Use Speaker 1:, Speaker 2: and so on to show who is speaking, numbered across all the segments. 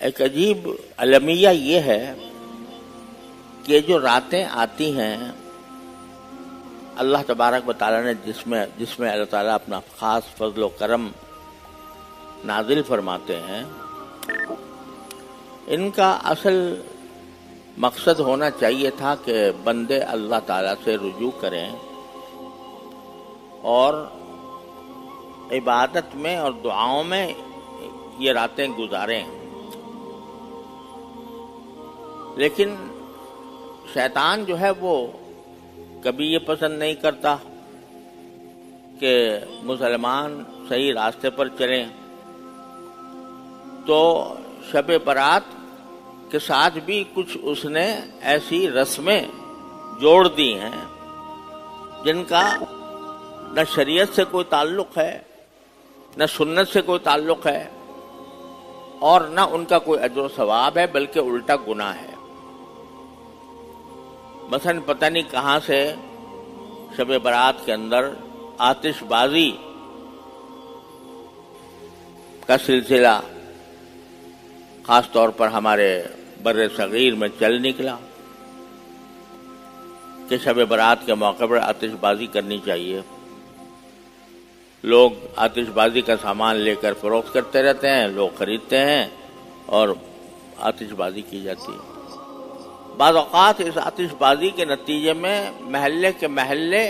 Speaker 1: ایک عجیب المیہ یہ ہے کہ جو راتیں آتی ہیں اللہ تبارک و تعالیٰ نے جس میں اللہ تعالیٰ اپنا خاص فضل و کرم نازل فرماتے ہیں، ان کا اصل مقصد ہونا چاہیے تھا کہ بندے اللہ تعالیٰ سے رجوع کریں اور عبادت میں اور دعاؤں میں یہ راتیں گزاریں، لیکن شیطان جو ہے وہ کبھی یہ پسند نہیں کرتا کہ مسلمان صحیح راستے پر چلیں، تو شب برات کے ساتھ بھی کچھ اس نے ایسی رسمیں جوڑ دی ہیں جن کا نہ شریعت سے کوئی تعلق ہے، نہ سنت سے کوئی تعلق ہے، اور نہ ان کا کوئی اجر و ثواب ہے، بلکہ الٹا گناہ ہے۔ مثلا پتہ نہیں کہاں سے شب برات کے اندر آتش بازی کا سلسلہ خاص طور پر ہمارے بر صغیر میں چل نکلا کہ شب برات کے موقع پر آتش بازی کرنی چاہیے۔ لوگ آتش بازی کا سامان لے کر فروخت کرتے رہتے ہیں، لوگ خریدتے ہیں اور آتش بازی کی جاتی ہے۔ بعض اوقات اس آتش بازی کے نتیجے میں محلے کے محلے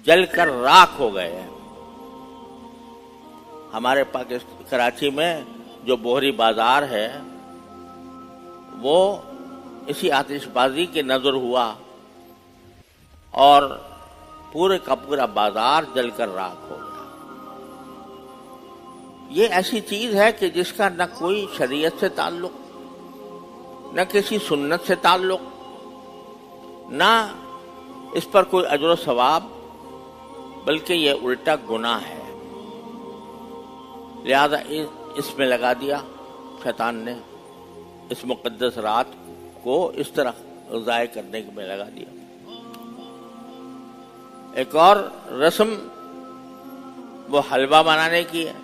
Speaker 1: جل کر راکھ ہو گئے ہیں۔ ہمارے کراچی میں جو بوہری بازار ہے وہ اسی آتش بازی کے نظر ہوا اور پورے کا پورا بازار جل کر راکھ ہو گیا۔ یہ ایسی چیز ہے کہ جس کا نہ کوئی شریعت سے تعلق، نہ کسی سنت سے تعلق، نہ اس پر کوئی اجر و ثواب، بلکہ یہ الٹا گناہ ہے۔ لہذا اس میں لگا دیا شیطان نے، اس مقدس رات کو اس طرح ضائع کرنے میں لگا دیا۔ ایک اور رسم وہ حلوہ بنانے کی ہے،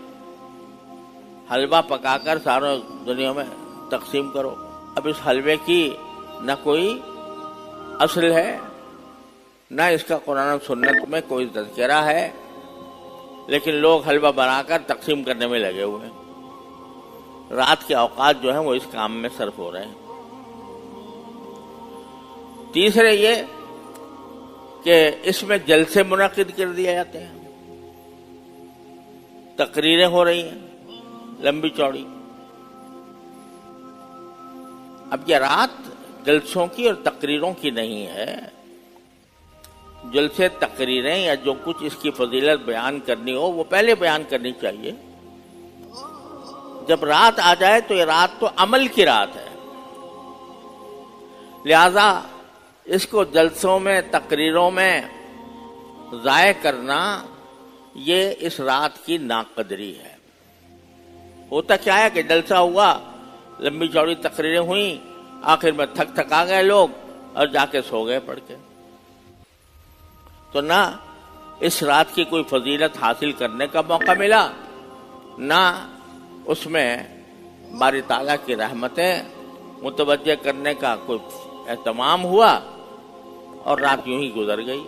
Speaker 1: حلوہ پکا کر سارے دنیا میں تقسیم کرو۔ اب اس حلوے کی نہ کوئی اصل ہے، نہ اس کا قرآن و سنت میں کوئی تذکرہ ہے، لیکن لوگ حلوہ بنا کر تقسیم کرنے میں لگے ہوئے ہیں۔ رات کے اوقات جو ہیں وہ اس کام میں صرف ہو رہے ہیں۔ تیسرے یہ کہ اس میں جلسے منعقد کر دیے جاتے ہیں، تقریریں ہو رہی ہیں لمبی چوڑی۔ اب یہ رات جلسوں کی اور تقریروں کی نہیں ہے۔ جلسے تقریریں یا جو کچھ اس کی فضیلت بیان کرنی ہو وہ پہلے بیان کرنی چاہیے۔ جب رات آ جائے تو یہ رات تو عمل کی رات ہے، لہذا اس کو جلسوں میں تقریروں میں ضائع کرنا یہ اس رات کی ناقدری ہے۔ ہوتا کیا ہے کہ جلسہ ہوا، لمبی چوڑی تقریریں ہوئیں، آخر میں تھک آ گئے لوگ اور جا کے سو گئے پڑھ کے۔ تو نہ اس رات کی کوئی فضیلت حاصل کرنے کا موقع ملا، نہ اس میں باری تعالیٰ کی رحمتیں متوجہ کرنے کا کوئی اہتمام ہوا، اور رات یوں ہی گزر گئی۔